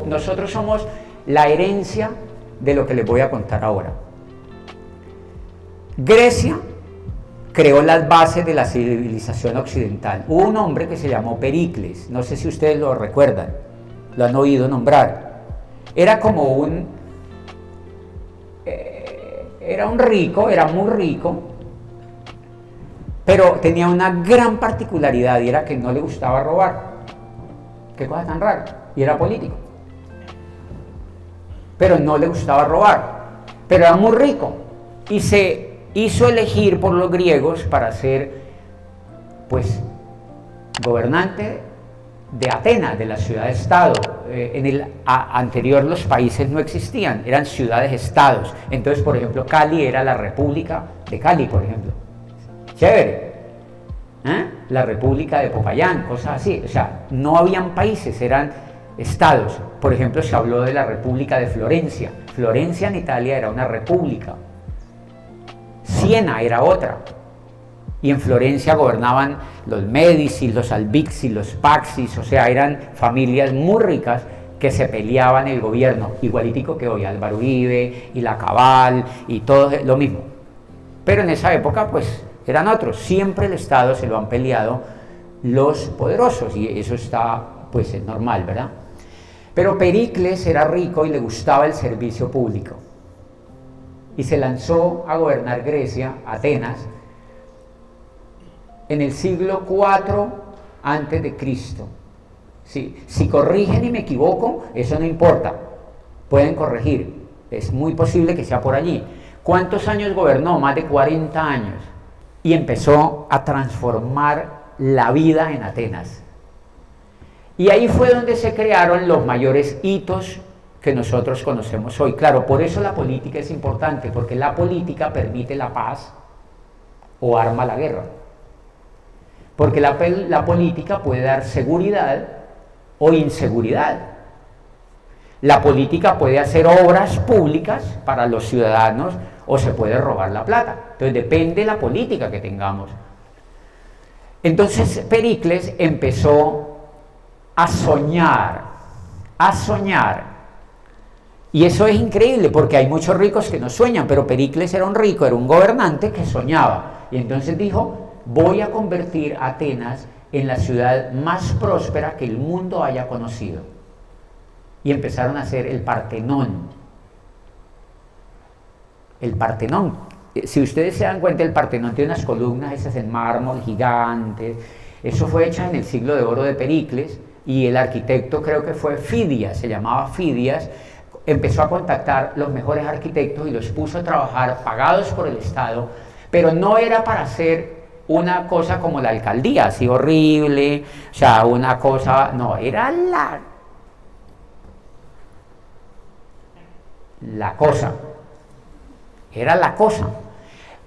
Nosotros somos la herencia de lo que les voy a contar ahora. Grecia creó las bases de la civilización occidental. Hubo un hombre que se llamó Pericles, no sé si ustedes lo recuerdan, lo han oído nombrar. Era como era un rico, era muy rico, pero tenía una gran particularidad y era que no le gustaba robar. Qué cosa tan rara. Y era político. Pero no le gustaba robar. Pero era muy rico. Y se hizo elegir por los griegos para ser, pues, gobernante de Atenas, de la ciudad-estado. En el anterior los países no existían, eran ciudades-estados. Entonces, por ejemplo, Cali era la República de Cali, por ejemplo. Chévere. La República de Popayán, cosas así. O sea, no habían países, eran estados. Por ejemplo, se habló de la República de Florencia. Florencia en Italia era una república. Siena era otra. Y en Florencia gobernaban los Medici, los Albizzi, los Paxis, o sea, eran familias muy ricas que se peleaban el gobierno, igualitico que hoy, Álvaro Uribe y la Cabal y todo lo mismo. Pero en esa época, pues, eran otros. Siempre el Estado se lo han peleado los poderosos y eso está, pues, es normal, ¿verdad? Pero Pericles era rico y le gustaba el servicio público. Y se lanzó a gobernar Grecia, Atenas, en el siglo IV antes de Cristo. Sí, si corrigen y me equivoco, eso no importa, pueden corregir, es muy posible que sea por allí. ¿Cuántos años gobernó? Más de 40 años. Y empezó a transformar la vida en Atenas. Y ahí fue donde se crearon los mayores hitos que nosotros conocemos hoy. Claro, por eso la política es importante, porque la política permite la paz o arma la guerra. Porque la política puede dar seguridad o inseguridad. La política puede hacer obras públicas para los ciudadanos o se puede robar la plata. Entonces depende de la política que tengamos. Entonces Pericles empezó a soñar. Y eso es increíble porque hay muchos ricos que no sueñan, pero Pericles era un rico, era un gobernante que soñaba. Y entonces dijo: voy a convertir a Atenas en la ciudad más próspera que el mundo haya conocido. Y empezaron a hacer el Partenón. El Partenón, si ustedes se dan cuenta, el Partenón tiene unas columnas esas en mármol gigantes. Eso fue hecho en el siglo de oro de Pericles y el arquitecto creo que fue Fidias, se llamaba Fidias. Empezó a contactar los mejores arquitectos y los puso a trabajar pagados por el Estado, pero no era para hacer una cosa como la alcaldía, así horrible, o sea, una cosa, no, era la cosa.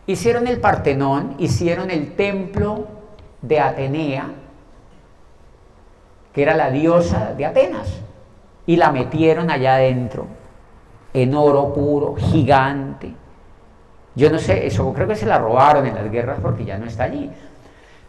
Hicieron el Partenón, hicieron el templo de Atenea, que era la diosa de Atenas, y la metieron allá adentro, en oro puro, gigante. Yo no sé, eso creo que se la robaron en las guerras porque ya no está allí.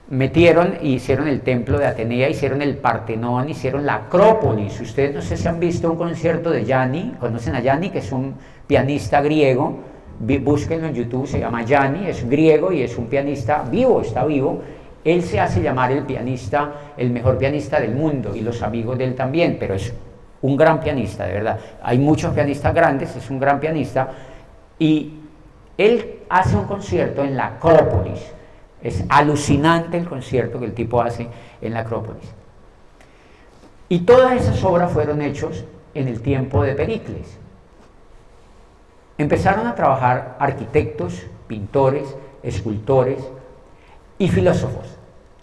Metieron y hicieron el templo de Atenea, hicieron el Partenón, hicieron la Acrópolis. Ustedes no sé si han visto un concierto de Yanni, conocen a Yanni, que es un pianista griego, búsquenlo en YouTube, se llama Yanni, es griego y es un pianista vivo, está vivo. Él se hace llamar el pianista, el mejor pianista del mundo, y los amigos de él también, pero es un gran pianista, de verdad. Hay muchos pianistas grandes, es un gran pianista, y él hace un concierto en la Acrópolis. Es alucinante el concierto que el tipo hace en la Acrópolis. Y todas esas obras fueron hechas en el tiempo de Pericles. Empezaron a trabajar arquitectos, pintores, escultores y filósofos.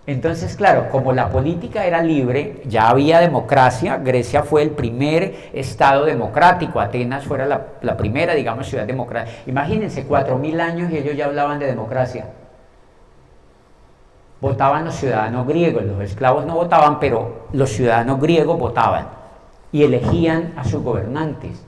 Entonces, claro, como la política era libre, ya había democracia. Grecia fue el primer estado democrático, Atenas fuera la primera, digamos, ciudad democrática. Imagínense, 4000 años y ellos ya hablaban de democracia. Votaban los ciudadanos griegos, los esclavos no votaban, pero los ciudadanos griegos votaban y elegían a sus gobernantes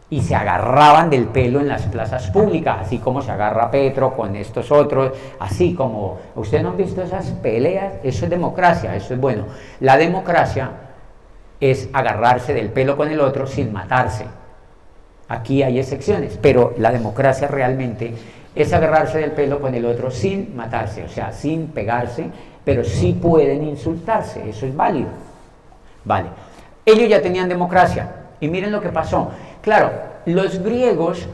y se agarraban del pelo en las plazas públicas, así como se agarra Petro con estos otros, así como, ¿ustedes no han visto esas peleas? Eso es democracia, eso es bueno. La democracia es agarrarse del pelo con el otro sin matarse. Aquí hay excepciones, pero la democracia realmente es agarrarse del pelo con el otro sin matarse, o sea, sin pegarse, pero sí pueden insultarse, eso es válido. Vale, ellos ya tenían democracia, y miren lo que pasó. Claro, los griegos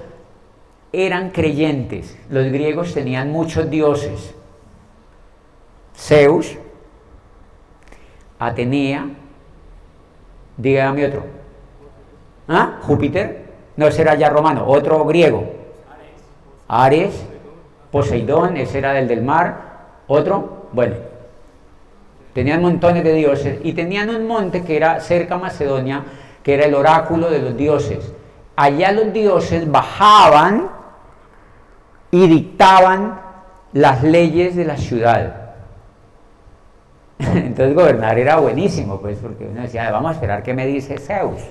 eran creyentes, los griegos tenían muchos dioses. Zeus, Atenea, dígame otro. ¿Ah? Júpiter, no, ese era ya romano, otro griego. Ares, Poseidón, ese era del mar, otro, bueno, tenían montones de dioses y tenían un monte que era cerca a Macedonia, que era el oráculo de los dioses. Allá los dioses bajaban y dictaban las leyes de la ciudad. Entonces gobernar era buenísimo, pues, porque uno decía, vamos a esperar qué me dice Zeus.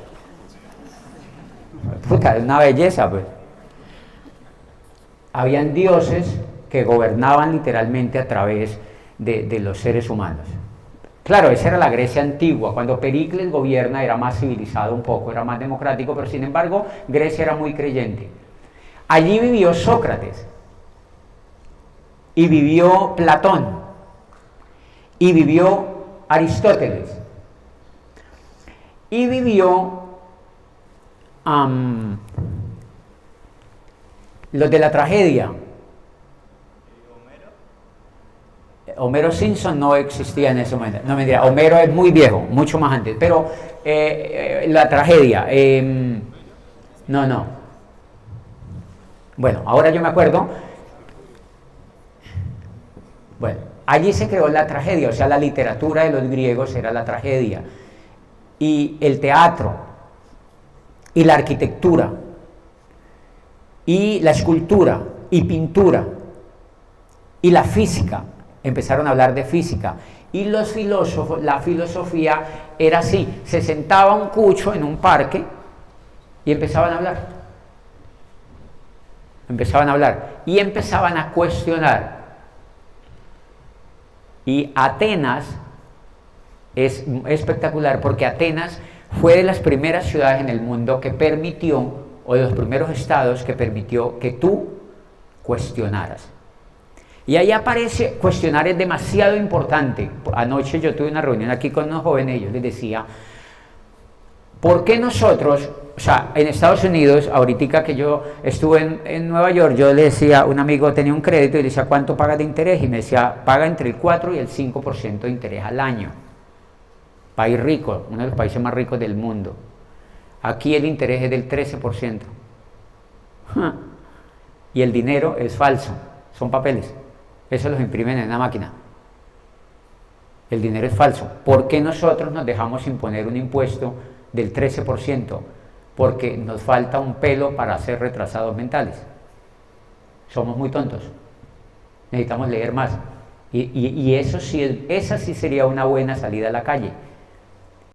Puta, es una belleza, pues. Habían dioses que gobernaban literalmente a través de los seres humanos. Claro, esa era la Grecia antigua. Cuando Pericles gobierna era más civilizado un poco, era más democrático, pero sin embargo Grecia era muy creyente. Allí vivió Sócrates, y vivió Platón, y vivió Aristóteles, y vivió los de la tragedia. Homero Simpson no existía en ese momento. No, mentira, Homero es muy viejo, mucho más antes. Pero la tragedia. No. Bueno, ahora yo me acuerdo. Bueno, allí se creó la tragedia, o sea, la literatura de los griegos era la tragedia. Y el teatro, y la arquitectura, y la escultura, y pintura, y la física. Empezaron a hablar de física. Y los filósofos, la filosofía era así: se sentaba un cucho en un parque y empezaban a hablar. Y empezaban a cuestionar. Y Atenas es espectacular porque Atenas fue de las primeras ciudades en el mundo que permitió, o de los primeros estados que permitió que tú cuestionaras. Y ahí aparece, cuestionar es demasiado importante. Anoche yo tuve una reunión aquí con unos jóvenes y yo les decía, ¿por qué nosotros, o sea, en Estados Unidos, ahorita que yo estuve en Nueva York, yo le decía, un amigo tenía un crédito y le decía, ¿cuánto pagas de interés? Y me decía, paga entre el 4 y el 5% de interés al año. País rico, uno de los países más ricos del mundo. Aquí el interés es del 13%. Y el dinero es falso, son papeles. Eso los imprimen en una máquina. El dinero es falso. ¿Por qué nosotros nos dejamos imponer un impuesto del 13%? Porque nos falta un pelo para ser retrasados mentales. Somos muy tontos. Necesitamos leer más. Y eso sí, esa sí sería una buena salida a la calle.